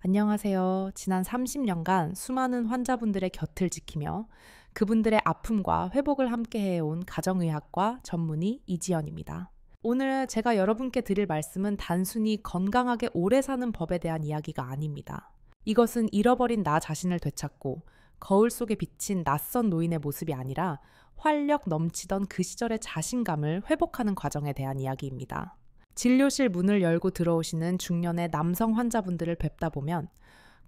안녕하세요. 지난 30년간 수많은 환자분들의 곁을 지키며 그분들의 아픔과 회복을 함께 해온 가정의학과 전문의 이지연입니다. 오늘 제가 여러분께 드릴 말씀은 단순히 건강하게 오래 사는 법에 대한 이야기가 아닙니다. 이것은 잃어버린 나 자신을 되찾고 거울 속에 비친 낯선 노인의 모습이 아니라 활력 넘치던 그 시절의 자신감을 회복하는 과정에 대한 이야기입니다. 진료실 문을 열고 들어오시는 중년의 남성 환자분들을 뵙다 보면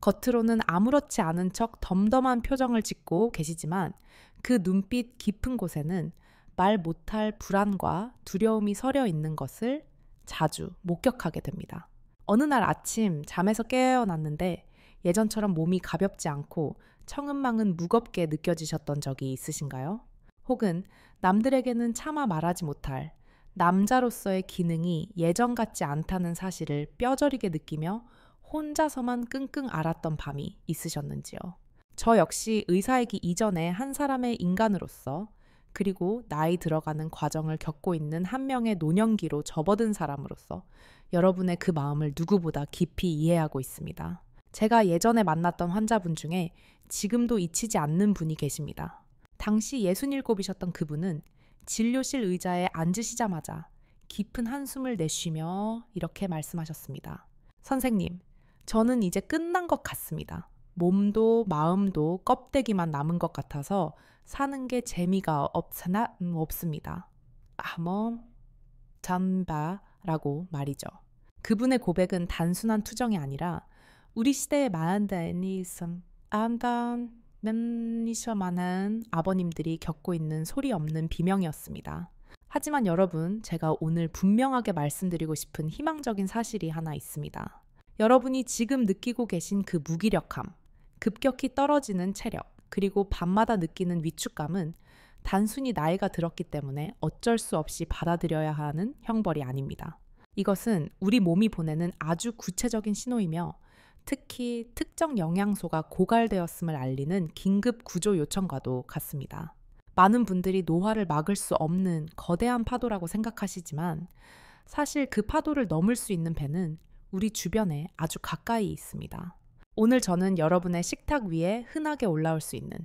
겉으로는 아무렇지 않은 척 덤덤한 표정을 짓고 계시지만 그 눈빛 깊은 곳에는 말 못할 불안과 두려움이 서려 있는 것을 자주 목격하게 됩니다. 어느 날 아침 잠에서 깨어났는데 예전처럼 몸이 가볍지 않고 청은망은 무겁게 느껴지셨던 적이 있으신가요? 혹은 남들에게는 차마 말하지 못할 남자로서의 기능이 예전 같지 않다는 사실을 뼈저리게 느끼며 혼자서만 끙끙 앓았던 밤이 있으셨는지요. 저 역시 의사이기 이전에 한 사람의 인간으로서 그리고 나이 들어가는 과정을 겪고 있는 한 명의 노년기로 접어든 사람으로서 여러분의 그 마음을 누구보다 깊이 이해하고 있습니다. 제가 예전에 만났던 환자분 중에 지금도 잊히지 않는 분이 계십니다. 당시 67이셨던 그분은 진료실 의자에 앉으시자마자 깊은 한숨을 내쉬며 이렇게 말씀하셨습니다. 선생님, 저는 이제 끝난 것 같습니다. 몸도 마음도 껍데기만 남은 것 같아서 사는 게 재미가 없습니다. 잠바라고 말이죠. 그분의 고백은 단순한 투정이 아니라 우리 시대의 많은 아버님들이 겪고 있는 소리 없는 비명이었습니다. 하지만 여러분, 제가 오늘 분명하게 말씀드리고 싶은 희망적인 사실이 하나 있습니다. 여러분이 지금 느끼고 계신 그 무기력함, 급격히 떨어지는 체력, 그리고 밤마다 느끼는 위축감은 단순히 나이가 들었기 때문에 어쩔 수 없이 받아들여야 하는 형벌이 아닙니다. 이것은 우리 몸이 보내는 아주 구체적인 신호이며 특히 특정 영양소가 고갈되었음을 알리는 긴급 구조 요청과도 같습니다. 많은 분들이 노화를 막을 수 없는 거대한 파도라고 생각하시지만 사실 그 파도를 넘을 수 있는 배는 우리 주변에 아주 가까이 있습니다. 오늘 저는 여러분의 식탁 위에 흔하게 올라올 수 있는,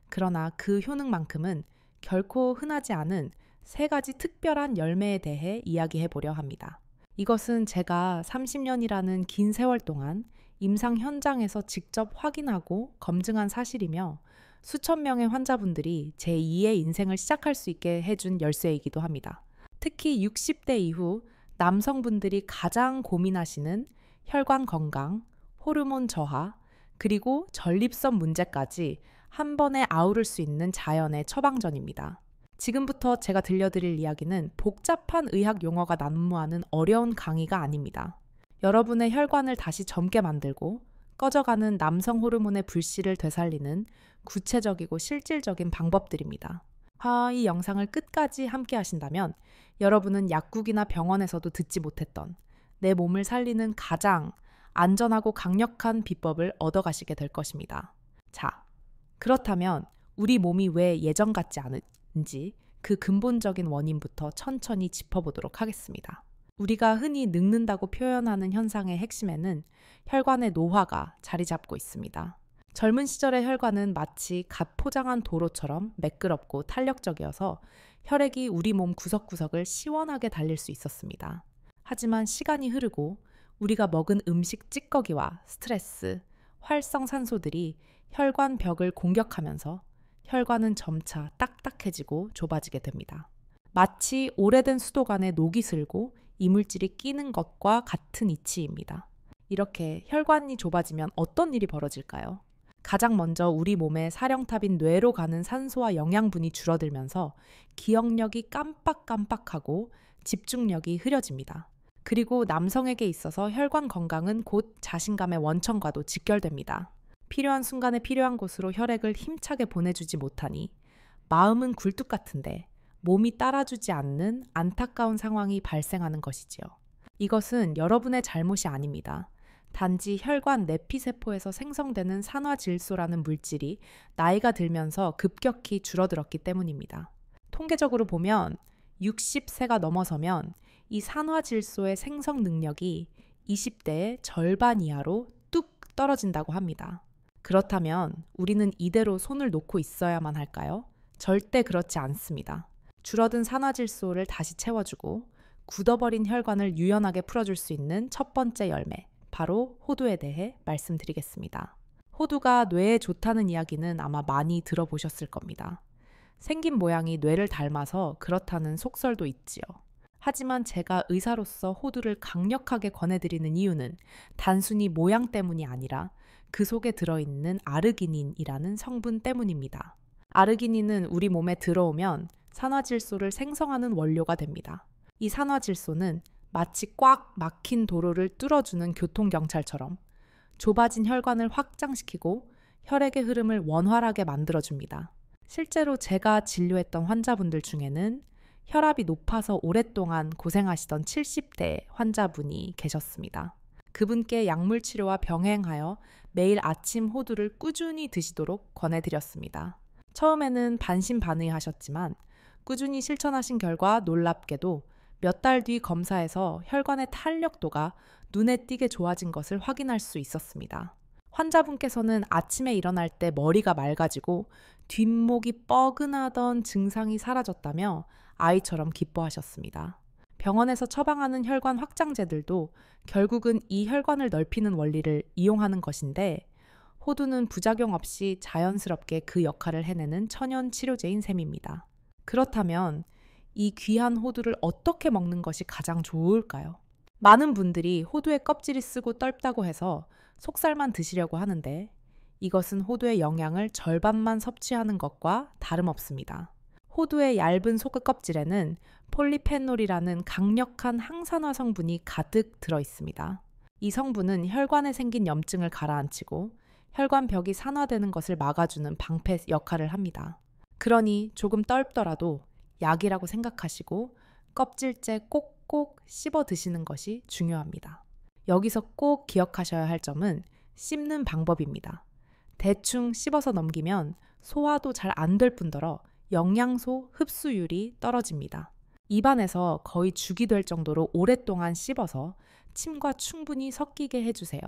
그러나 그 효능만큼은 결코 흔하지 않은 3가지 특별한 열매에 대해 이야기해 보려 합니다. 이것은 제가 30년이라는 긴 세월 동안 임상 현장에서 직접 확인하고 검증한 사실이며 수천 명의 환자분들이 제2의 인생을 시작할 수 있게 해준 열쇠이기도 합니다. 특히 60대 이후 남성분들이 가장 고민하시는 혈관 건강, 호르몬 저하, 그리고 전립선 문제까지 한 번에 아우를 수 있는 자연의 처방전입니다. 지금부터 제가 들려드릴 이야기는 복잡한 의학 용어가 난무하는 어려운 강의가 아닙니다. 여러분의 혈관을 다시 젊게 만들고 꺼져가는 남성 호르몬의 불씨를 되살리는 구체적이고 실질적인 방법들입니다. 이 영상을 끝까지 함께 하신다면 여러분은 약국이나 병원에서도 듣지 못했던 내 몸을 살리는 가장 안전하고 강력한 비법을 얻어가시게 될 것입니다. 자, 그렇다면 우리 몸이 왜 예전 같지 않은지 그 근본적인 원인부터 천천히 짚어보도록 하겠습니다. 우리가 흔히 늙는다고 표현하는 현상의 핵심에는 혈관의 노화가 자리 잡고 있습니다. 젊은 시절의 혈관은 마치 갓 포장한 도로처럼 매끄럽고 탄력적이어서 혈액이 우리 몸 구석구석을 시원하게 달릴 수 있었습니다. 하지만 시간이 흐르고 우리가 먹은 음식 찌꺼기와 스트레스, 활성산소들이 혈관 벽을 공격하면서 혈관은 점차 딱딱해지고 좁아지게 됩니다. 마치 오래된 수도관에 녹이 슬고 이물질이 끼는 것과 같은 이치입니다. 이렇게 혈관이 좁아지면 어떤 일이 벌어질까요? 가장 먼저 우리 몸의 사령탑인 뇌로 가는 산소와 영양분이 줄어들면서 기억력이 깜빡깜빡하고 집중력이 흐려집니다. 그리고 남성에게 있어서 혈관 건강은 곧 자신감의 원천과도 직결됩니다. 필요한 순간에 필요한 곳으로 혈액을 힘차게 보내주지 못하니 마음은 굴뚝 같은데 몸이 따라주지 않는 안타까운 상황이 발생하는 것이지요. 이것은 여러분의 잘못이 아닙니다. 단지 혈관 내피세포에서 생성되는 산화질소라는 물질이 나이가 들면서 급격히 줄어들었기 때문입니다. 통계적으로 보면 60세가 넘어서면 이 산화질소의 생성 능력이 20대의 절반 이하로 뚝 떨어진다고 합니다. 그렇다면 우리는 이대로 손을 놓고 있어야만 할까요? 절대 그렇지 않습니다. 줄어든 산화질소를 다시 채워주고 굳어버린 혈관을 유연하게 풀어줄 수 있는 첫 번째 열매, 바로 호두에 대해 말씀드리겠습니다. 호두가 뇌에 좋다는 이야기는 아마 많이 들어보셨을 겁니다. 생긴 모양이 뇌를 닮아서 그렇다는 속설도 있지요. 하지만 제가 의사로서 호두를 강력하게 권해드리는 이유는 단순히 모양 때문이 아니라 그 속에 들어있는 아르기닌이라는 성분 때문입니다. 아르기닌은 우리 몸에 들어오면 산화질소를 생성하는 원료가 됩니다. 이 산화질소는 마치 꽉 막힌 도로를 뚫어주는 교통경찰처럼 좁아진 혈관을 확장시키고 혈액의 흐름을 원활하게 만들어줍니다. 실제로 제가 진료했던 환자분들 중에는 혈압이 높아서 오랫동안 고생하시던 70대 환자분이 계셨습니다. 그분께 약물 치료와 병행하여 매일 아침 호두를 꾸준히 드시도록 권해드렸습니다. 처음에는 반신반의하셨지만 꾸준히 실천하신 결과 놀랍게도 몇 달 뒤 검사에서 혈관의 탄력도가 눈에 띄게 좋아진 것을 확인할 수 있었습니다. 환자분께서는 아침에 일어날 때 머리가 맑아지고 뒷목이 뻐근하던 증상이 사라졌다며 아이처럼 기뻐하셨습니다. 병원에서 처방하는 혈관 확장제들도 결국은 이 혈관을 넓히는 원리를 이용하는 것인데 호두는 부작용 없이 자연스럽게 그 역할을 해내는 천연 치료제인 셈입니다. 그렇다면 이 귀한 호두를 어떻게 먹는 것이 가장 좋을까요? 많은 분들이 호두의 껍질이 쓰고 떫다고 해서 속살만 드시려고 하는데 이것은 호두의 영양을 절반만 섭취하는 것과 다름없습니다. 호두의 얇은 속껍질에는 폴리페놀이라는 강력한 항산화 성분이 가득 들어 있습니다. 이 성분은 혈관에 생긴 염증을 가라앉히고 혈관 벽이 산화되는 것을 막아주는 방패 역할을 합니다. 그러니 조금 떫더라도 약이라고 생각하시고 껍질째 꼭꼭 씹어 드시는 것이 중요합니다. 여기서 꼭 기억하셔야 할 점은 씹는 방법입니다. 대충 씹어서 넘기면 소화도 잘 안 될 뿐더러 영양소 흡수율이 떨어집니다. 입안에서 거의 죽이 될 정도로 오랫동안 씹어서 침과 충분히 섞이게 해주세요.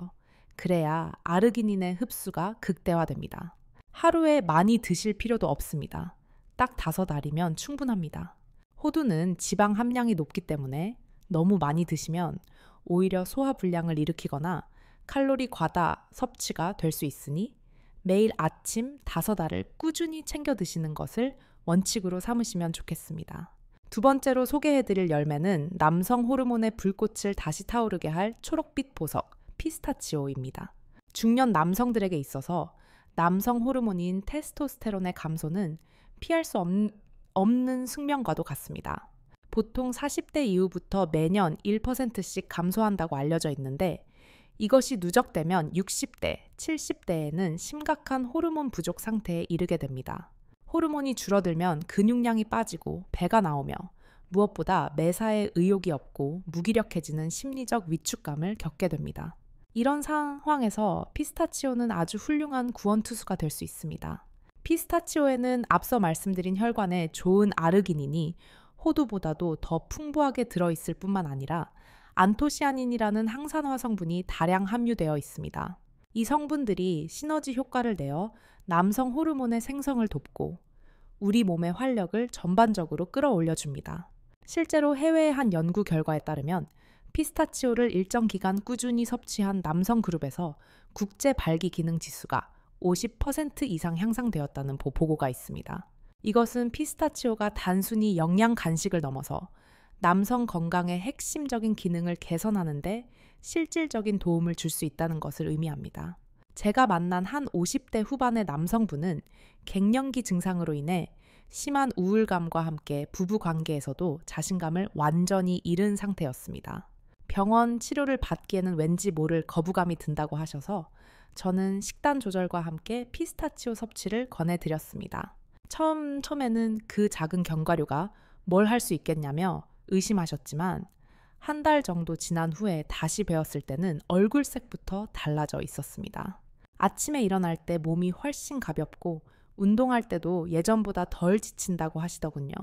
그래야 아르기닌의 흡수가 극대화됩니다. 하루에 많이 드실 필요도 없습니다. 딱 5알이면 충분합니다. 호두는 지방 함량이 높기 때문에 너무 많이 드시면 오히려 소화 불량을 일으키거나 칼로리 과다 섭취가 될 수 있으니 매일 아침 5알을 꾸준히 챙겨 드시는 것을 원칙으로 삼으시면 좋겠습니다. 두 번째로 소개해드릴 열매는 남성 호르몬의 불꽃을 다시 타오르게 할 초록빛 보석, 피스타치오입니다. 중년 남성들에게 있어서 남성 호르몬인 테스토스테론의 감소는 피할 수 없는 숙명과도 같습니다. 보통 40대 이후부터 매년 1%씩 감소한다고 알려져 있는데 이것이 누적되면 60대, 70대에는 심각한 호르몬 부족 상태에 이르게 됩니다. 호르몬이 줄어들면 근육량이 빠지고 배가 나오며 무엇보다 매사에 의욕이 없고 무기력해지는 심리적 위축감을 겪게 됩니다. 이런 상황에서 피스타치오는 아주 훌륭한 구원투수가 될 수 있습니다. 피스타치오에는 앞서 말씀드린 혈관에 좋은 아르기닌이 호두보다도 더 풍부하게 들어있을 뿐만 아니라 안토시아닌이라는 항산화 성분이 다량 함유되어 있습니다. 이 성분들이 시너지 효과를 내어 남성 호르몬의 생성을 돕고 우리 몸의 활력을 전반적으로 끌어올려줍니다. 실제로 해외의 한 연구 결과에 따르면 피스타치오를 일정 기간 꾸준히 섭취한 남성 그룹에서 국제 발기 기능 지수가 50% 이상 향상되었다는 보고가 있습니다. 이것은 피스타치오가 단순히 영양 간식을 넘어서 남성 건강의 핵심적인 기능을 개선하는 데 실질적인 도움을 줄 수 있다는 것을 의미합니다. 제가 만난 한 50대 후반의 남성분은 갱년기 증상으로 인해 심한 우울감과 함께 부부 관계에서도 자신감을 완전히 잃은 상태였습니다. 병원 치료를 받기에는 왠지 모를 거부감이 든다고 하셔서 저는 식단 조절과 함께 피스타치오 섭취를 권해드렸습니다. 처음에는 그 작은 견과류가 뭘 할 수 있겠냐며 의심하셨지만 한 달 정도 지난 후에 다시 배웠을 때는 얼굴색부터 달라져 있었습니다. 아침에 일어날 때 몸이 훨씬 가볍고 운동할 때도 예전보다 덜 지친다고 하시더군요.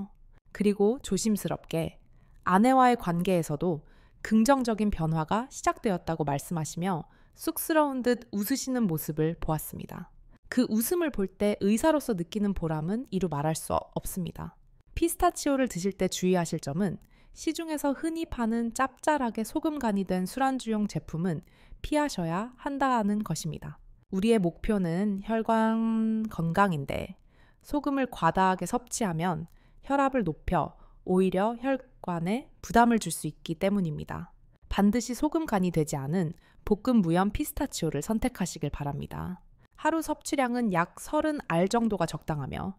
그리고 조심스럽게 아내와의 관계에서도 긍정적인 변화가 시작되었다고 말씀하시며 쑥스러운 듯 웃으시는 모습을 보았습니다. 그 웃음을 볼 때 의사로서 느끼는 보람은 이루 말할 수 없습니다. 피스타치오를 드실 때 주의하실 점은 시중에서 흔히 파는 짭짤하게 소금 간이 된 술안주용 제품은 피하셔야 한다는 것입니다. 우리의 목표는 혈관 건강인데 소금을 과다하게 섭취하면 혈압을 높여 오히려 혈관에 부담을 줄 수 있기 때문입니다. 반드시 소금 간이 되지 않은 볶음 무염 피스타치오를 선택하시길 바랍니다. 하루 섭취량은 약 30알 정도가 적당하며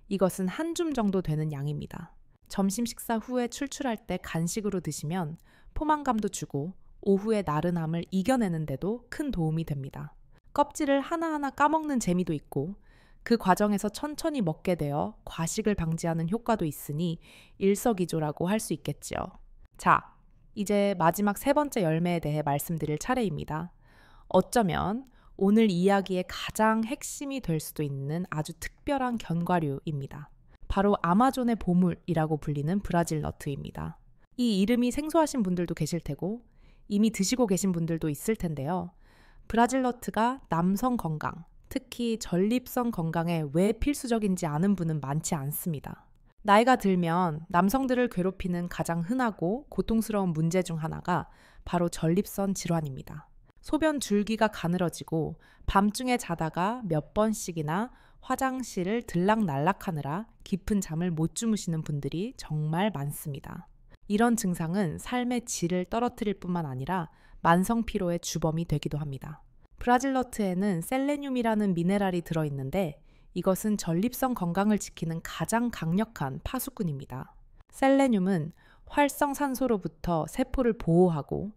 이것은 한 줌 정도 되는 양입니다. 점심 식사 후에 출출할 때 간식으로 드시면 포만감도 주고 오후의 나른함을 이겨내는 데도 큰 도움이 됩니다. 껍질을 하나하나 까먹는 재미도 있고 그 과정에서 천천히 먹게 되어 과식을 방지하는 효과도 있으니 일석이조라고 할 수 있겠지요. 자, 이제 마지막 세 번째 열매에 대해 말씀드릴 차례입니다. 어쩌면 오늘 이야기의 가장 핵심이 될 수도 있는 아주 특별한 견과류입니다. 바로 아마존의 보물이라고 불리는 브라질 너트입니다. 이 이름이 생소하신 분들도 계실 테고 이미 드시고 계신 분들도 있을 텐데요. 브라질 너트가 남성 건강, 특히 전립선 건강에 왜 필수적인지 아는 분은 많지 않습니다. 나이가 들면 남성들을 괴롭히는 가장 흔하고 고통스러운 문제 중 하나가 바로 전립선 질환입니다. 소변 줄기가 가늘어지고 밤중에 자다가 몇 번씩이나 화장실을 들락날락하느라 깊은 잠을 못 주무시는 분들이 정말 많습니다. 이런 증상은 삶의 질을 떨어뜨릴 뿐만 아니라 만성 피로의 주범이 되기도 합니다. 브라질 너트에는 셀레늄이라는 미네랄이 들어있는데 이것은 전립선 건강을 지키는 가장 강력한 파수꾼입니다. 셀레늄은 활성산소로부터 세포를 보호하고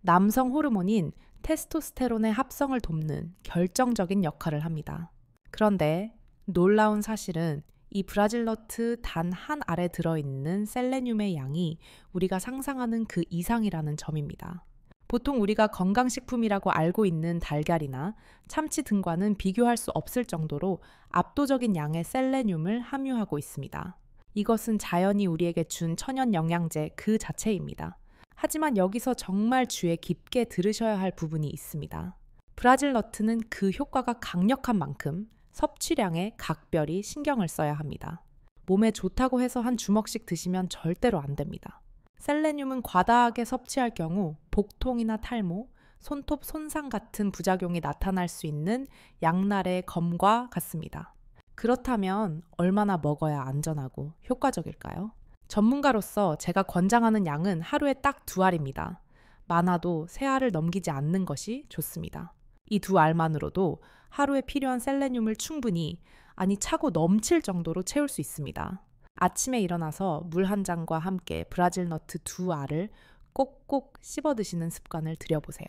남성 호르몬인 테스토스테론의 합성을 돕는 결정적인 역할을 합니다. 그런데 놀라운 사실은 이 브라질 너트 단 한 알에 들어있는 셀레늄의 양이 우리가 상상하는 그 이상이라는 점입니다. 보통 우리가 건강식품이라고 알고 있는 달걀이나 참치 등과는 비교할 수 없을 정도로 압도적인 양의 셀레늄을 함유하고 있습니다. 이것은 자연이 우리에게 준 천연 영양제 그 자체입니다. 하지만 여기서 정말 주의 깊게 들으셔야 할 부분이 있습니다. 브라질 너트는 그 효과가 강력한 만큼 섭취량에 각별히 신경을 써야 합니다. 몸에 좋다고 해서 한 주먹씩 드시면 절대로 안 됩니다. 셀레늄은 과다하게 섭취할 경우 복통이나 탈모, 손톱 손상 같은 부작용이 나타날 수 있는 양날의 검과 같습니다. 그렇다면 얼마나 먹어야 안전하고 효과적일까요? 전문가로서 제가 권장하는 양은 하루에 딱 2알입니다. 많아도 3알을 넘기지 않는 것이 좋습니다. 이 2알만으로도 하루에 필요한 셀레늄을 충분히, 아니 차고 넘칠 정도로 채울 수 있습니다. 아침에 일어나서 물 한 잔과 함께 브라질 너트 2알을 꼭꼭 씹어 드시는 습관을 들여보세요.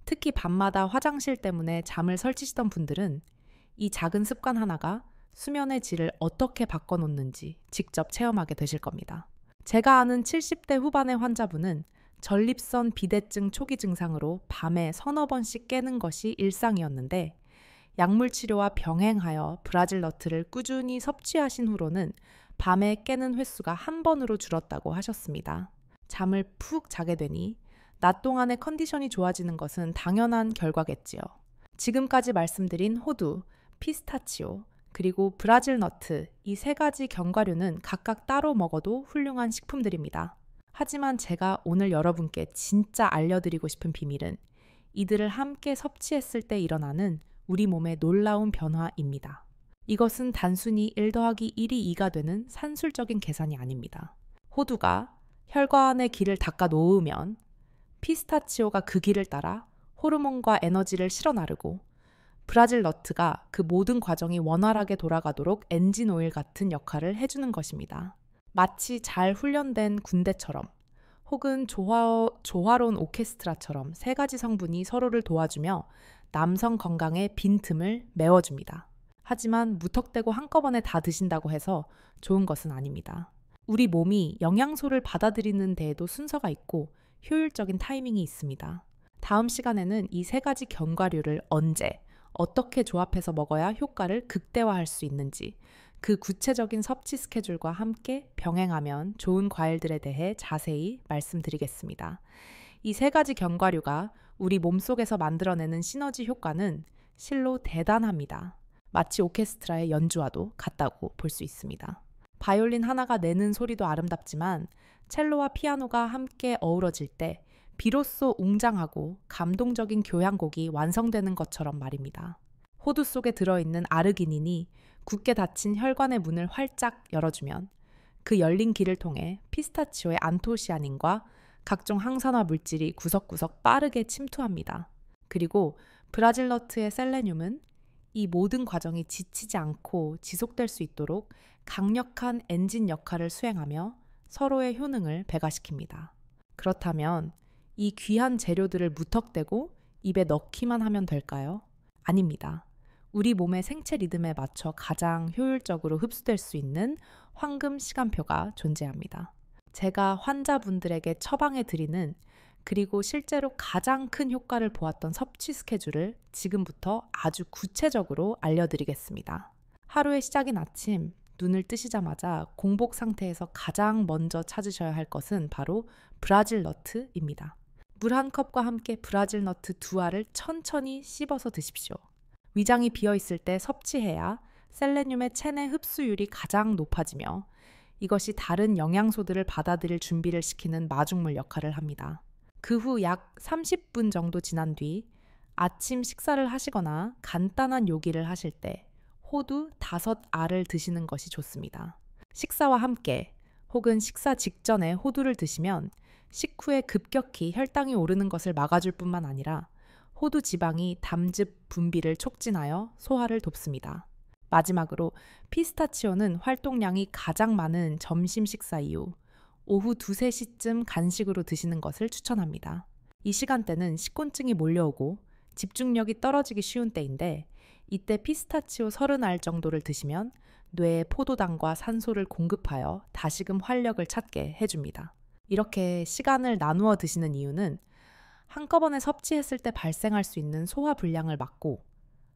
특히 밤마다 화장실 때문에 잠을 설치시던 분들은 이 작은 습관 하나가 수면의 질을 어떻게 바꿔놓는지 직접 체험하게 되실 겁니다. 제가 아는 70대 후반의 환자분은 전립선 비대증 초기 증상으로 밤에 서너 번씩 깨는 것이 일상이었는데 약물 치료와 병행하여 브라질 너트를 꾸준히 섭취하신 후로는 밤에 깨는 횟수가 1번으로 줄었다고 하셨습니다. 잠을 푹 자게 되니 낮 동안의 컨디션이 좋아지는 것은 당연한 결과겠지요. 지금까지 말씀드린 호두, 피스타치오, 그리고 브라질 너트 이 3가지 견과류는 각각 따로 먹어도 훌륭한 식품들입니다. 하지만 제가 오늘 여러분께 진짜 알려드리고 싶은 비밀은 이들을 함께 섭취했을 때 일어나는 우리 몸의 놀라운 변화입니다. 이것은 단순히 1 더하기 1이 2가 되는 산술적인 계산이 아닙니다. 호두가 혈관의 길을 닦아 놓으면 피스타치오가 그 길을 따라 호르몬과 에너지를 실어 나르고 브라질 너트가 그 모든 과정이 원활하게 돌아가도록 엔진 오일 같은 역할을 해주는 것입니다. 마치 잘 훈련된 군대처럼 혹은 조화로운 오케스트라처럼 3가지 성분이 서로를 도와주며 남성 건강의 빈틈을 메워줍니다. 하지만 무턱대고 한꺼번에 다 드신다고 해서 좋은 것은 아닙니다. 우리 몸이 영양소를 받아들이는 데에도 순서가 있고 효율적인 타이밍이 있습니다. 다음 시간에는 이 3가지 견과류를 언제, 어떻게 조합해서 먹어야 효과를 극대화할 수 있는지 그 구체적인 섭취 스케줄과 함께 병행하면 좋은 과일들에 대해 자세히 말씀드리겠습니다. 이 3가지 견과류가 우리 몸속에서 만들어내는 시너지 효과는 실로 대단합니다. 마치 오케스트라의 연주와도 같다고 볼 수 있습니다. 바이올린 하나가 내는 소리도 아름답지만 첼로와 피아노가 함께 어우러질 때 비로소 웅장하고 감동적인 교향곡이 완성되는 것처럼 말입니다. 호두 속에 들어있는 아르기닌이 굳게 닫힌 혈관의 문을 활짝 열어주면 그 열린 길을 통해 피스타치오의 안토시아닌과 각종 항산화 물질이 구석구석 빠르게 침투합니다. 그리고 브라질 너트의 셀레늄은 이 모든 과정이 지치지 않고 지속될 수 있도록 강력한 엔진 역할을 수행하며 서로의 효능을 배가시킵니다. 그렇다면 이 귀한 재료들을 무턱대고 입에 넣기만 하면 될까요? 아닙니다. 우리 몸의 생체 리듬에 맞춰 가장 효율적으로 흡수될 수 있는 황금 시간표가 존재합니다. 제가 환자분들에게 처방해 드리는 그리고 실제로 가장 큰 효과를 보았던 섭취 스케줄을 지금부터 아주 구체적으로 알려드리겠습니다. 하루의 시작인 아침, 눈을 뜨시자마자 공복 상태에서 가장 먼저 찾으셔야 할 것은 바로 브라질 너트입니다. 물 한 컵과 함께 브라질 너트 2알을 천천히 씹어서 드십시오. 위장이 비어있을 때 섭취해야 셀레늄의 체내 흡수율이 가장 높아지며 이것이 다른 영양소들을 받아들일 준비를 시키는 마중물 역할을 합니다. 그 후 약 30분 정도 지난 뒤 아침 식사를 하시거나 간단한 요기를 하실 때 호두 5알을 드시는 것이 좋습니다. 식사와 함께 혹은 식사 직전에 호두를 드시면 식후에 급격히 혈당이 오르는 것을 막아줄 뿐만 아니라 호두 지방이 담즙 분비를 촉진하여 소화를 돕습니다. 마지막으로 피스타치오는 활동량이 가장 많은 점심 식사 이후 오후 2, 3시쯤 간식으로 드시는 것을 추천합니다. 이 시간대는 식곤증이 몰려오고 집중력이 떨어지기 쉬운 때인데 이때 피스타치오 30알 정도를 드시면 뇌에 포도당과 산소를 공급하여 다시금 활력을 찾게 해줍니다. 이렇게 시간을 나누어 드시는 이유는 한꺼번에 섭취했을 때 발생할 수 있는 소화 불량을 막고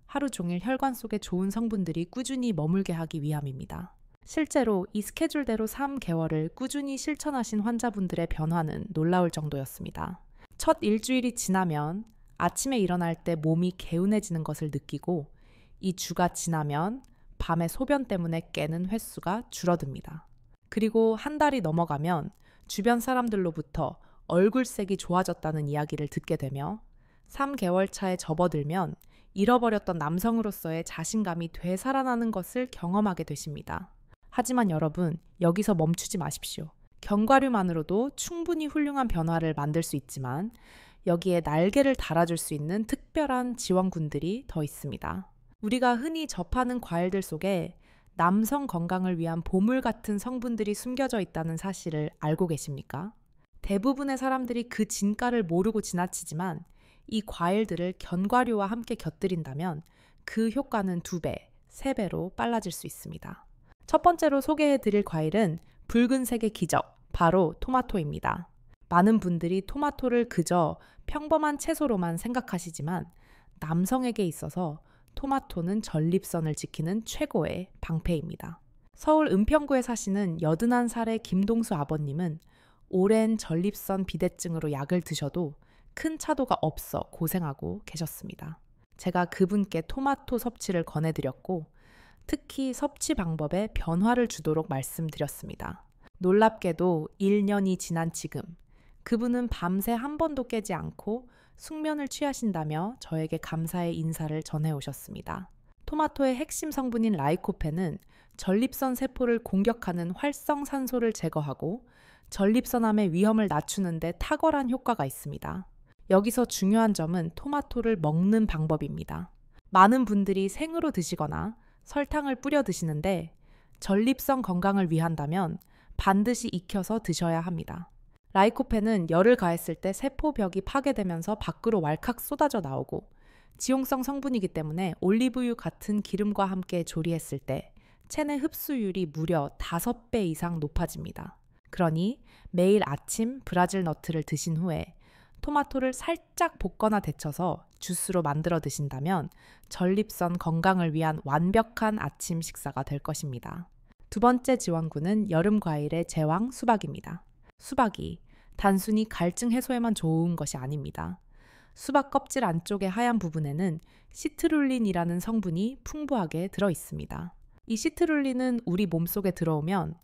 하루 종일 혈관 속에 좋은 성분들이 꾸준히 머물게 하기 위함입니다. 실제로 이 스케줄대로 3개월을 꾸준히 실천하신 환자분들의 변화는 놀라울 정도였습니다. 첫 일주일이 지나면 아침에 일어날 때 몸이 개운해지는 것을 느끼고 이 주가 지나면 밤에 소변 때문에 깨는 횟수가 줄어듭니다. 그리고 한 달이 넘어가면 주변 사람들로부터 얼굴색이 좋아졌다는 이야기를 듣게 되며 3개월 차에 접어들면 잃어버렸던 남성으로서의 자신감이 되살아나는 것을 경험하게 되십니다. 하지만 여러분, 여기서 멈추지 마십시오. 견과류만으로도 충분히 훌륭한 변화를 만들 수 있지만 여기에 날개를 달아줄 수 있는 특별한 지원군들이 더 있습니다. 우리가 흔히 접하는 과일들 속에 남성 건강을 위한 보물 같은 성분들이 숨겨져 있다는 사실을 알고 계십니까? 대부분의 사람들이 그 진가를 모르고 지나치지만 이 과일들을 견과류와 함께 곁들인다면 그 효과는 2배, 3배로 빨라질 수 있습니다. 첫 번째로 소개해 드릴 과일은 붉은색의 기적, 바로 토마토입니다. 많은 분들이 토마토를 그저 평범한 채소로만 생각하시지만 남성에게 있어서 토마토는 전립선을 지키는 최고의 방패입니다. 서울 은평구에 사시는 81살의 김동수 아버님은 오랜 전립선 비대증으로 약을 드셔도 큰 차도가 없어 고생하고 계셨습니다. 제가 그분께 토마토 섭취를 권해드렸고 특히 섭취 방법에 변화를 주도록 말씀드렸습니다. 놀랍게도 1년이 지난 지금 그분은 밤새 한 번도 깨지 않고 숙면을 취하신다며 저에게 감사의 인사를 전해오셨습니다. 토마토의 핵심 성분인 라이코펜은 전립선 세포를 공격하는 활성산소를 제거하고 전립선암의 위험을 낮추는 데 탁월한 효과가 있습니다. 여기서 중요한 점은 토마토를 먹는 방법입니다. 많은 분들이 생으로 드시거나 설탕을 뿌려 드시는데 전립선 건강을 위한다면 반드시 익혀서 드셔야 합니다. 라이코펜은 열을 가했을 때 세포벽이 파괴되면서 밖으로 왈칵 쏟아져 나오고 지용성 성분이기 때문에 올리브유 같은 기름과 함께 조리했을 때 체내 흡수율이 무려 5배 이상 높아집니다. 그러니 매일 아침 브라질 너트를 드신 후에 토마토를 살짝 볶거나 데쳐서 주스로 만들어 드신다면 전립선 건강을 위한 완벽한 아침 식사가 될 것입니다. 두 번째 지원군은 여름 과일의 제왕 수박입니다. 수박이 단순히 갈증 해소에만 좋은 것이 아닙니다. 수박 껍질 안쪽의 하얀 부분에는 시트룰린이라는 성분이 풍부하게 들어 있습니다. 이 시트룰린은 우리 몸속에 들어오면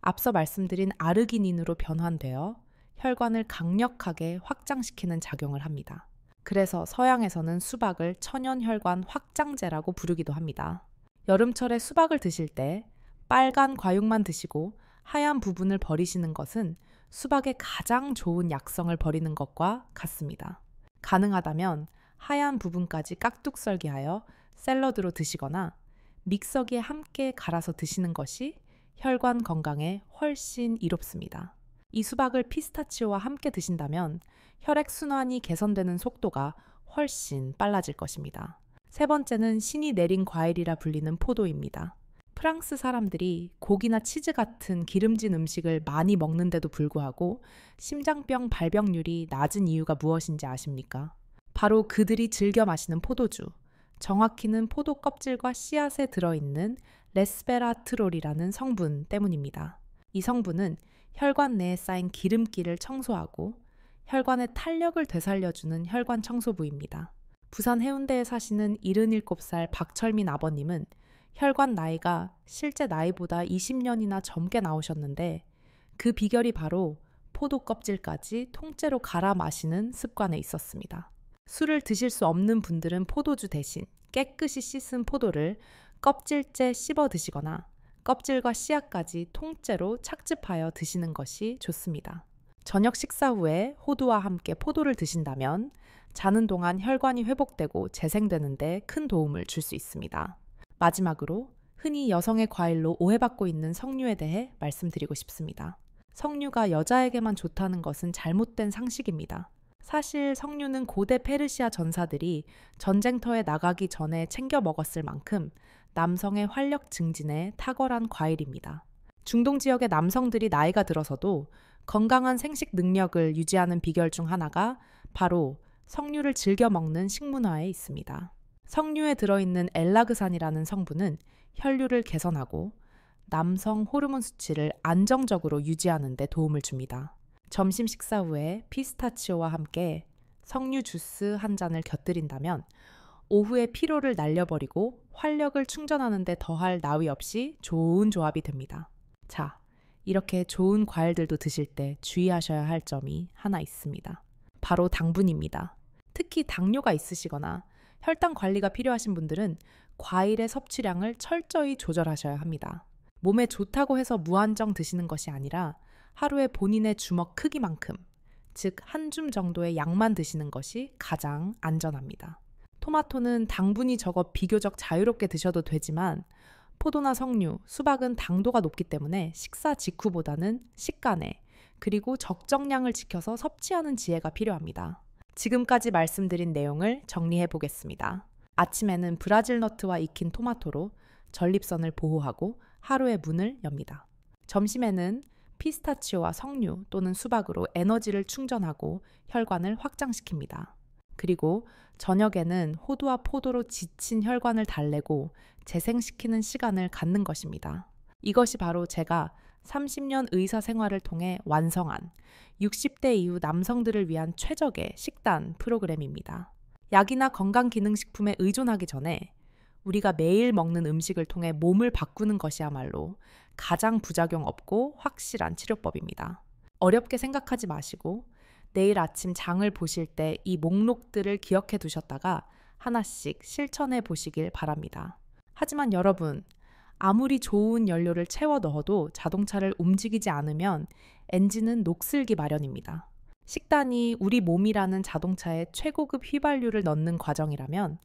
앞서 말씀드린 아르기닌으로 변환되어 혈관을 강력하게 확장시키는 작용을 합니다. 그래서 서양에서는 수박을 천연혈관 확장제라고 부르기도 합니다. 여름철에 수박을 드실 때 빨간 과육만 드시고 하얀 부분을 버리시는 것은 수박의 가장 좋은 약성을 버리는 것과 같습니다. 가능하다면 하얀 부분까지 깍둑썰기하여 샐러드로 드시거나 믹서기에 함께 갈아서 드시는 것이 혈관 건강에 훨씬 이롭습니다. 이 수박을 피스타치오와 함께 드신다면 혈액순환이 개선되는 속도가 훨씬 빨라질 것입니다. 세 번째는 신이 내린 과일이라 불리는 포도입니다. 프랑스 사람들이 고기나 치즈 같은 기름진 음식을 많이 먹는데도 불구하고 심장병 발병률이 낮은 이유가 무엇인지 아십니까? 바로 그들이 즐겨 마시는 포도주, 정확히는 포도 껍질과 씨앗에 들어있는 레스베라트롤이라는 성분 때문입니다. 이 성분은 혈관 내에 쌓인 기름기를 청소하고 혈관의 탄력을 되살려주는 혈관 청소부입니다. 부산 해운대에 사시는 77살 박철민 아버님은 혈관 나이가 실제 나이보다 20년이나 젊게 나오셨는데 그 비결이 바로 포도 껍질까지 통째로 갈아 마시는 습관에 있었습니다. 술을 드실 수 없는 분들은 포도주 대신 깨끗이 씻은 포도를 껍질째 씹어 드시거나 껍질과 씨앗까지 통째로 착즙하여 드시는 것이 좋습니다. 저녁 식사 후에 호두와 함께 포도를 드신다면 자는 동안 혈관이 회복되고 재생되는 데 큰 도움을 줄 수 있습니다. 마지막으로 흔히 여성의 과일로 오해받고 있는 석류에 대해 말씀드리고 싶습니다. 석류가 여자에게만 좋다는 것은 잘못된 상식입니다. 사실 석류는 고대 페르시아 전사들이 전쟁터에 나가기 전에 챙겨 먹었을 만큼 남성의 활력 증진에 탁월한 과일입니다. 중동 지역의 남성들이 나이가 들어서도 건강한 생식 능력을 유지하는 비결 중 하나가 바로 석류를 즐겨 먹는 식문화에 있습니다. 석류에 들어있는 엘라그산이라는 성분은 혈류를 개선하고 남성 호르몬 수치를 안정적으로 유지하는 데 도움을 줍니다. 점심 식사 후에 피스타치오와 함께 석류 주스 한 잔을 곁들인다면 오후의 피로를 날려버리고 활력을 충전하는 데 더할 나위 없이 좋은 조합이 됩니다. 자, 이렇게 좋은 과일들도 드실 때 주의하셔야 할 점이 하나 있습니다. 바로 당분입니다. 특히 당뇨가 있으시거나 혈당 관리가 필요하신 분들은 과일의 섭취량을 철저히 조절하셔야 합니다. 몸에 좋다고 해서 무한정 드시는 것이 아니라 하루에 본인의 주먹 크기만큼, 즉 한 줌 정도의 양만 드시는 것이 가장 안전합니다. 토마토는 당분이 적어 비교적 자유롭게 드셔도 되지만 포도나 석류, 수박은 당도가 높기 때문에 식사 직후보다는 식간에 그리고 적정량을 지켜서 섭취하는 지혜가 필요합니다. 지금까지 말씀드린 내용을 정리해 보겠습니다. 아침에는 브라질 너트와 익힌 토마토로 전립선을 보호하고 하루의 문을 엽니다. 점심에는 피스타치오와 석류 또는 수박으로 에너지를 충전하고 혈관을 확장시킵니다. 그리고 저녁에는 호두와 포도로 지친 혈관을 달래고 재생시키는 시간을 갖는 것입니다. 이것이 바로 제가 30년 의사 생활을 통해 완성한 60대 이후 남성들을 위한 최적의 식단 프로그램입니다. 약이나 건강기능식품에 의존하기 전에 우리가 매일 먹는 음식을 통해 몸을 바꾸는 것이야말로 가장 부작용 없고 확실한 치료법입니다. 어렵게 생각하지 마시고 내일 아침 장을 보실 때 이 목록들을 기억해 두셨다가 하나씩 실천해 보시길 바랍니다. 하지만 여러분, 아무리 좋은 연료를 채워 넣어도 자동차를 움직이지 않으면 엔진은 녹슬기 마련입니다. 식단이 우리 몸이라는 자동차에 최고급 휘발유를 넣는 과정이라면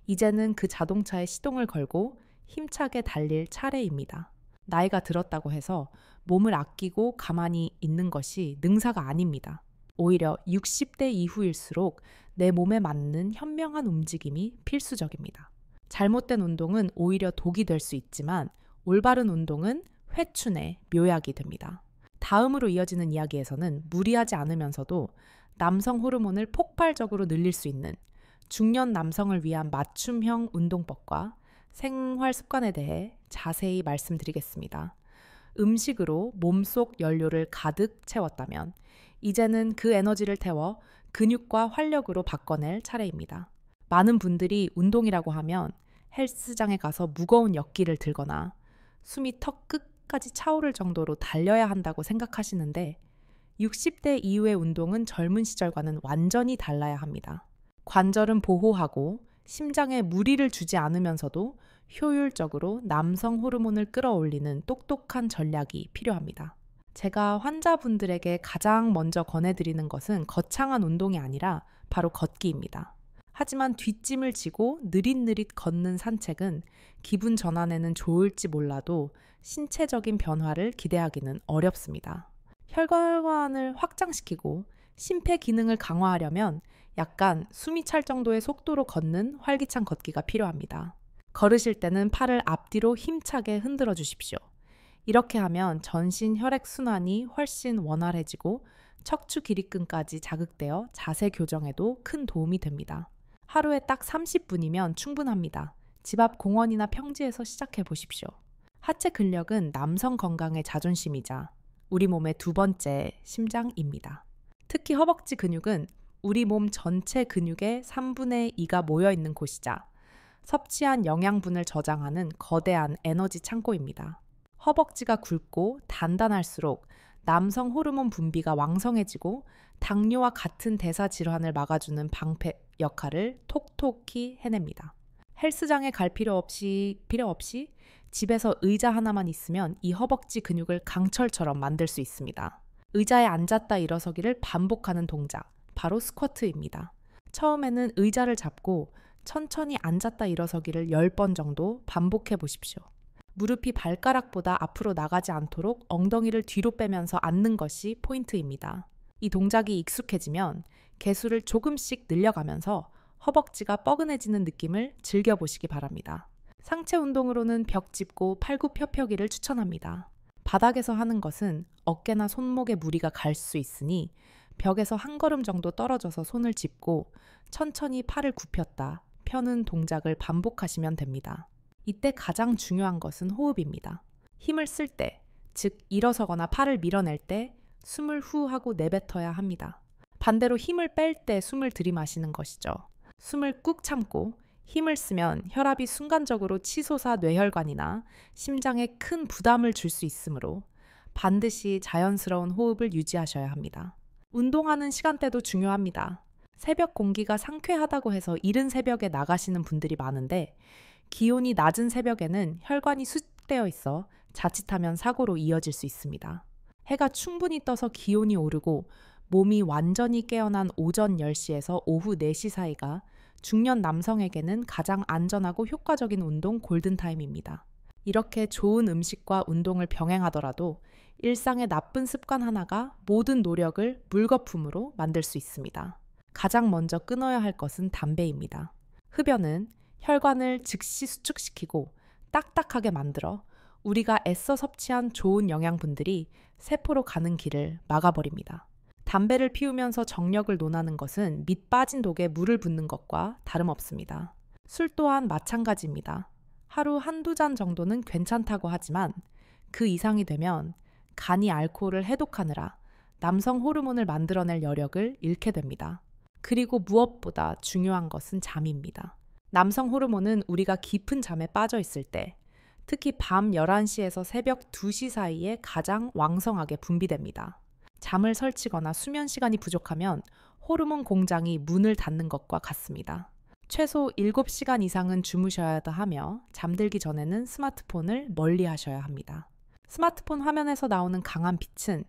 이제는 그 자동차에 시동을 걸고 힘차게 달릴 차례입니다. 나이가 들었다고 해서 몸을 아끼고 가만히 있는 것이 능사가 아닙니다. 오히려 60대 이후일수록 내 몸에 맞는 현명한 움직임이 필수적입니다. 잘못된 운동은 오히려 독이 될 수 있지만 올바른 운동은 회춘의 묘약이 됩니다. 다음으로 이어지는 이야기에서는 무리하지 않으면서도 남성 호르몬을 폭발적으로 늘릴 수 있는 중년 남성을 위한 맞춤형 운동법과 생활 습관에 대해 자세히 말씀드리겠습니다. 음식으로 몸속 연료를 가득 채웠다면 이제는 그 에너지를 태워 근육과 활력으로 바꿔낼 차례입니다. 많은 분들이 운동이라고 하면 헬스장에 가서 무거운 역기를 들거나 숨이 턱 끝까지 차오를 정도로 달려야 한다고 생각하시는데 60대 이후의 운동은 젊은 시절과는 완전히 달라야 합니다. 관절은 보호하고 심장에 무리를 주지 않으면서도 효율적으로 남성 호르몬을 끌어올리는 똑똑한 전략이 필요합니다. 제가 환자분들에게 가장 먼저 권해드리는 것은 거창한 운동이 아니라 바로 걷기입니다. 하지만 뒷짐을 지고 느릿느릿 걷는 산책은 기분 전환에는 좋을지 몰라도 신체적인 변화를 기대하기는 어렵습니다. 혈관을 확장시키고 심폐 기능을 강화하려면 약간 숨이 찰 정도의 속도로 걷는 활기찬 걷기가 필요합니다. 걸으실 때는 팔을 앞뒤로 힘차게 흔들어 주십시오. 이렇게 하면 전신 혈액순환이 훨씬 원활해지고 척추 기립근까지 자극되어 자세 교정에도 큰 도움이 됩니다. 하루에 딱 30분이면 충분합니다. 집 앞 공원이나 평지에서 시작해 보십시오. 하체 근력은 남성 건강의 자존심이자 우리 몸의 두 번째 심장입니다. 특히 허벅지 근육은 우리 몸 전체 근육의 3분의 2가 모여 있는 곳이자 섭취한 영양분을 저장하는 거대한 에너지 창고입니다. 허벅지가 굵고 단단할수록 남성 호르몬 분비가 왕성해지고 당뇨와 같은 대사 질환을 막아주는 방패 역할을 톡톡히 해냅니다. 헬스장에 갈 필요 없이 집에서 의자 하나만 있으면 이 허벅지 근육을 강철처럼 만들 수 있습니다. 의자에 앉았다 일어서기를 반복하는 동작, 바로 스쿼트입니다. 처음에는 의자를 잡고 천천히 앉았다 일어서기를 10번 정도 반복해 보십시오. 무릎이 발가락보다 앞으로 나가지 않도록 엉덩이를 뒤로 빼면서 앉는 것이 포인트입니다. 이 동작이 익숙해지면 개수를 조금씩 늘려가면서 허벅지가 뻐근해지는 느낌을 즐겨보시기 바랍니다. 상체 운동으로는 벽 짚고 팔굽혀펴기를 추천합니다. 바닥에서 하는 것은 어깨나 손목에 무리가 갈 수 있으니 벽에서 한 걸음 정도 떨어져서 손을 짚고 천천히 팔을 굽혔다 펴는 동작을 반복하시면 됩니다. 이때 가장 중요한 것은 호흡입니다. 힘을 쓸 때, 즉 일어서거나 팔을 밀어낼 때 숨을 후 하고 내뱉어야 합니다. 반대로 힘을 뺄 때 숨을 들이마시는 것이죠. 숨을 꾹 참고 힘을 쓰면 혈압이 순간적으로 치솟아 뇌혈관이나 심장에 큰 부담을 줄 수 있으므로 반드시 자연스러운 호흡을 유지하셔야 합니다. 운동하는 시간대도 중요합니다. 새벽 공기가 상쾌하다고 해서 이른 새벽에 나가시는 분들이 많은데 기온이 낮은 새벽에는 혈관이 수축되어 있어 자칫하면 사고로 이어질 수 있습니다. 해가 충분히 떠서 기온이 오르고 몸이 완전히 깨어난 오전 10시에서 오후 4시 사이가 중년 남성에게는 가장 안전하고 효과적인 운동 골든타임입니다. 이렇게 좋은 음식과 운동을 병행하더라도 일상의 나쁜 습관 하나가 모든 노력을 물거품으로 만들 수 있습니다. 가장 먼저 끊어야 할 것은 담배입니다. 흡연은 혈관을 즉시 수축시키고 딱딱하게 만들어 우리가 애써 섭취한 좋은 영양분들이 세포로 가는 길을 막아버립니다. 담배를 피우면서 정력을 논하는 것은 밑 빠진 독에 물을 붓는 것과 다름없습니다. 술 또한 마찬가지입니다. 하루 한두 잔 정도는 괜찮다고 하지만 그 이상이 되면 간이 알코올을 해독하느라 남성 호르몬을 만들어낼 여력을 잃게 됩니다. 그리고 무엇보다 중요한 것은 잠입니다. 남성 호르몬은 우리가 깊은 잠에 빠져 있을 때, 특히 밤 11시에서 새벽 2시 사이에 가장 왕성하게 분비됩니다. 잠을 설치거나 수면 시간이 부족하면 호르몬 공장이 문을 닫는 것과 같습니다. 최소 7시간 이상은 주무셔야 하며 잠들기 전에는 스마트폰을 멀리 하셔야 합니다. 스마트폰 화면에서 나오는 강한 빛은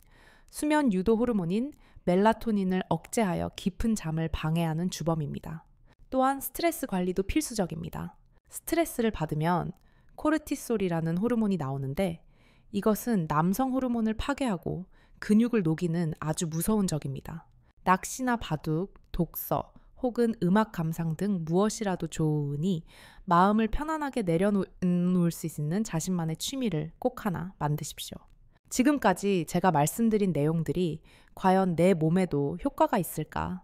수면 유도 호르몬인 멜라토닌을 억제하여 깊은 잠을 방해하는 주범입니다. 또한 스트레스 관리도 필수적입니다. 스트레스를 받으면 코르티솔이라는 호르몬이 나오는데 이것은 남성 호르몬을 파괴하고 근육을 녹이는 아주 무서운 적입니다. 낚시나 바둑, 독서 혹은 음악 감상 등 무엇이라도 좋으니 마음을 편안하게 내려놓을 수 있는 자신만의 취미를 꼭 하나 만드십시오. 지금까지 제가 말씀드린 내용들이 과연 내 몸에도 효과가 있을까?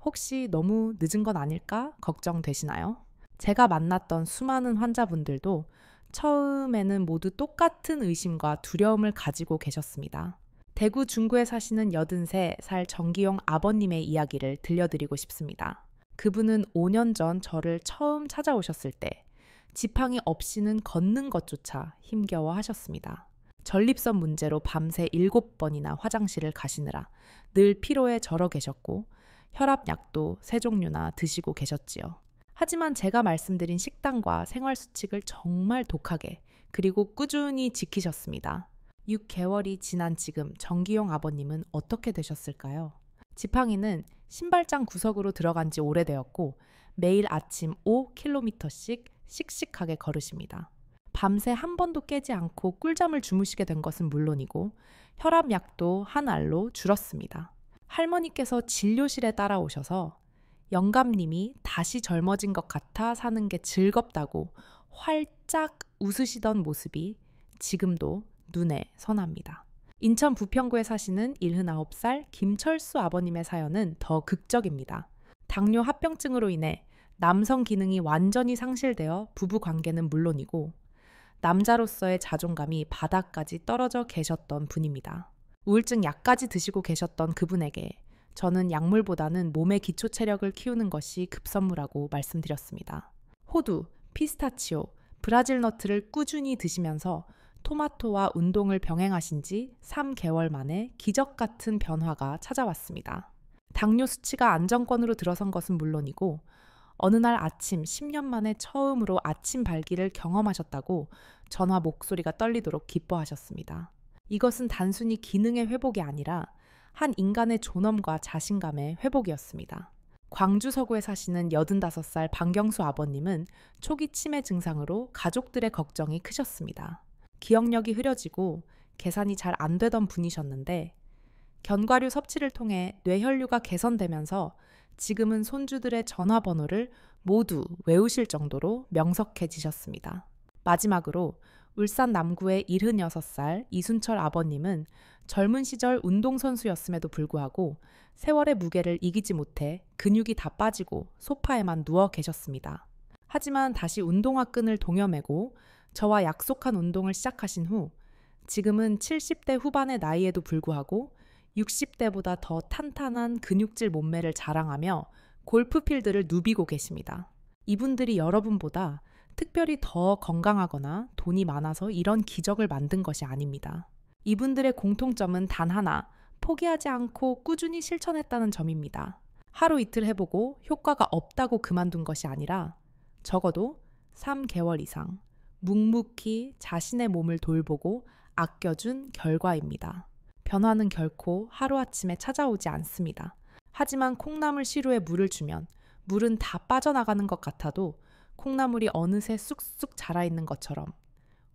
혹시 너무 늦은 건 아닐까 걱정되시나요? 제가 만났던 수많은 환자분들도 처음에는 모두 똑같은 의심과 두려움을 가지고 계셨습니다. 대구 중구에 사시는 83살 정기용 아버님의 이야기를 들려드리고 싶습니다. 그분은 5년 전 저를 처음 찾아오셨을 때 지팡이 없이는 걷는 것조차 힘겨워 하셨습니다. 전립선 문제로 밤새 7번이나 화장실을 가시느라 늘 피로에 절어 계셨고 혈압약도 3종류나 드시고 계셨지요. 하지만 제가 말씀드린 식단과 생활 수칙을 정말 독하게 그리고 꾸준히 지키셨습니다. 6개월이 지난 지금 정기용 아버님은 어떻게 되셨을까요? 지팡이는 신발장 구석으로 들어간 지 오래되었고 매일 아침 5km씩 씩씩하게 걸으십니다. 밤새 한 번도 깨지 않고 꿀잠을 주무시게 된 것은 물론이고 혈압약도 한 알로 줄었습니다. 할머니께서 진료실에 따라오셔서 영감님이 다시 젊어진 것 같아 사는 게 즐겁다고 활짝 웃으시던 모습이 지금도 눈에 선합니다. 인천 부평구에 사시는 79살 김철수 아버님의 사연은 더 극적입니다. 당뇨 합병증으로 인해 남성 기능이 완전히 상실되어 부부 관계는 물론이고 남자로서의 자존감이 바닥까지 떨어져 계셨던 분입니다. 우울증 약까지 드시고 계셨던 그분에게 저는 약물보다는 몸의 기초 체력을 키우는 것이 급선무라고 말씀드렸습니다. 호두, 피스타치오, 브라질 너트를 꾸준히 드시면서 토마토와 운동을 병행하신 지 3개월 만에 기적 같은 변화가 찾아왔습니다. 당뇨 수치가 안정권으로 들어선 것은 물론이고 어느 날 아침 10년 만에 처음으로 아침 발기를 경험하셨다고 전화 목소리가 떨리도록 기뻐하셨습니다. 이것은 단순히 기능의 회복이 아니라 한 인간의 존엄과 자신감의 회복이었습니다. 광주 서구에 사시는 85살 방경수 아버님은 초기 치매 증상으로 가족들의 걱정이 크셨습니다. 기억력이 흐려지고 계산이 잘 안 되던 분이셨는데 견과류 섭취를 통해 뇌혈류가 개선되면서 지금은 손주들의 전화번호를 모두 외우실 정도로 명석해지셨습니다. 마지막으로 울산 남구의 76살 이순철 아버님은 젊은 시절 운동선수였음에도 불구하고 세월의 무게를 이기지 못해 근육이 다 빠지고 소파에만 누워 계셨습니다. 하지만 다시 운동화 끈을 동여매고 저와 약속한 운동을 시작하신 후 지금은 70대 후반의 나이에도 불구하고 60대보다 더 탄탄한 근육질 몸매를 자랑하며 골프필드를 누비고 계십니다. 이분들이 여러분보다 특별히 더 건강하거나 돈이 많아서 이런 기적을 만든 것이 아닙니다. 이분들의 공통점은 단 하나, 포기하지 않고 꾸준히 실천했다는 점입니다. 하루 이틀 해보고 효과가 없다고 그만둔 것이 아니라 적어도 3개월 이상 묵묵히 자신의 몸을 돌보고 아껴준 결과입니다. 변화는 결코 하루아침에 찾아오지 않습니다. 하지만 콩나물 시루에 물을 주면 물은 다 빠져나가는 것 같아도 콩나물이 어느새 쑥쑥 자라있는 것처럼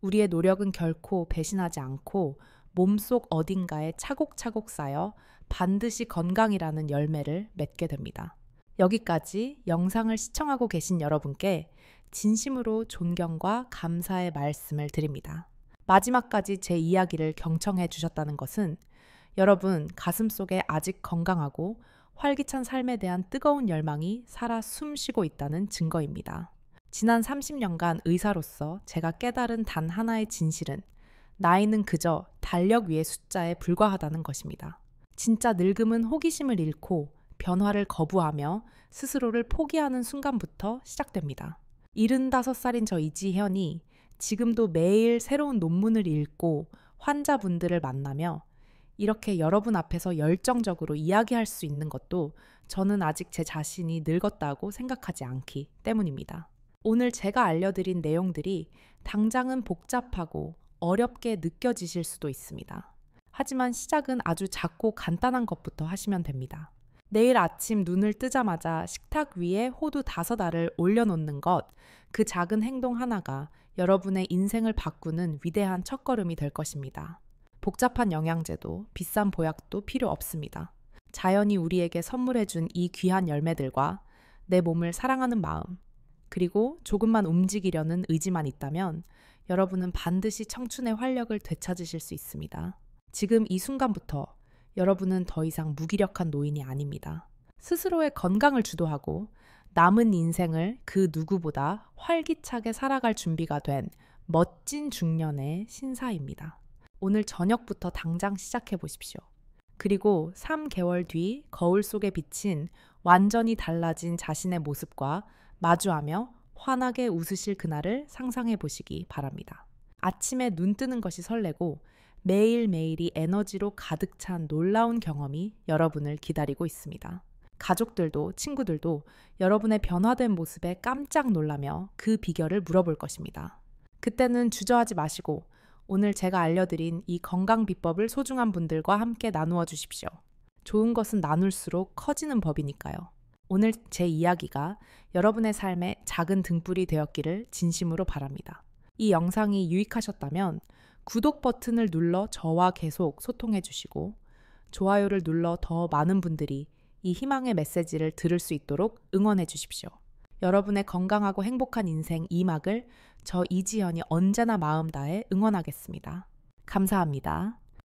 우리의 노력은 결코 배신하지 않고 몸속 어딘가에 차곡차곡 쌓여 반드시 건강이라는 열매를 맺게 됩니다. 여기까지 영상을 시청하고 계신 여러분께 진심으로 존경과 감사의 말씀을 드립니다. 마지막까지 제 이야기를 경청해 주셨다는 것은 여러분 가슴속에 아직 건강하고 활기찬 삶에 대한 뜨거운 열망이 살아 숨쉬고 있다는 증거입니다. 지난 30년간 의사로서 제가 깨달은 단 하나의 진실은 나이는 그저 달력 위의 숫자에 불과하다는 것입니다. 진짜 늙음은 호기심을 잃고 변화를 거부하며 스스로를 포기하는 순간부터 시작됩니다. 75살인 저 이지현이 지금도 매일 새로운 논문을 읽고 환자분들을 만나며 이렇게 여러분 앞에서 열정적으로 이야기할 수 있는 것도 저는 아직 제 자신이 늙었다고 생각하지 않기 때문입니다. 오늘 제가 알려드린 내용들이 당장은 복잡하고 어렵게 느껴지실 수도 있습니다. 하지만 시작은 아주 작고 간단한 것부터 하시면 됩니다. 내일 아침 눈을 뜨자마자 식탁 위에 호두 5알을 올려놓는 것, 그 작은 행동 하나가 여러분의 인생을 바꾸는 위대한 첫걸음이 될 것입니다. 복잡한 영양제도 비싼 보약도 필요 없습니다. 자연이 우리에게 선물해준 이 귀한 열매들과 내 몸을 사랑하는 마음, 그리고 조금만 움직이려는 의지만 있다면 여러분은 반드시 청춘의 활력을 되찾으실 수 있습니다. 지금 이 순간부터 여러분은 더 이상 무기력한 노인이 아닙니다. 스스로의 건강을 주도하고 남은 인생을 그 누구보다 활기차게 살아갈 준비가 된 멋진 중년의 신사입니다. 오늘 저녁부터 당장 시작해 보십시오. 그리고 3개월 뒤 거울 속에 비친 완전히 달라진 자신의 모습과 마주하며 환하게 웃으실 그날을 상상해 보시기 바랍니다. 아침에 눈 뜨는 것이 설레고 매일매일이 에너지로 가득 찬 놀라운 경험이 여러분을 기다리고 있습니다. 가족들도 친구들도 여러분의 변화된 모습에 깜짝 놀라며 그 비결을 물어볼 것입니다. 그때는 주저하지 마시고 오늘 제가 알려드린 이 건강 비법을 소중한 분들과 함께 나누어 주십시오. 좋은 것은 나눌수록 커지는 법이니까요. 오늘 제 이야기가 여러분의 삶에 작은 등불이 되었기를 진심으로 바랍니다. 이 영상이 유익하셨다면 구독 버튼을 눌러 저와 계속 소통해 주시고 좋아요를 눌러 더 많은 분들이 이 희망의 메시지를 들을 수 있도록 응원해 주십시오. 여러분의 건강하고 행복한 인생 2막을 저 이지연이 언제나 마음 다해 응원하겠습니다. 감사합니다.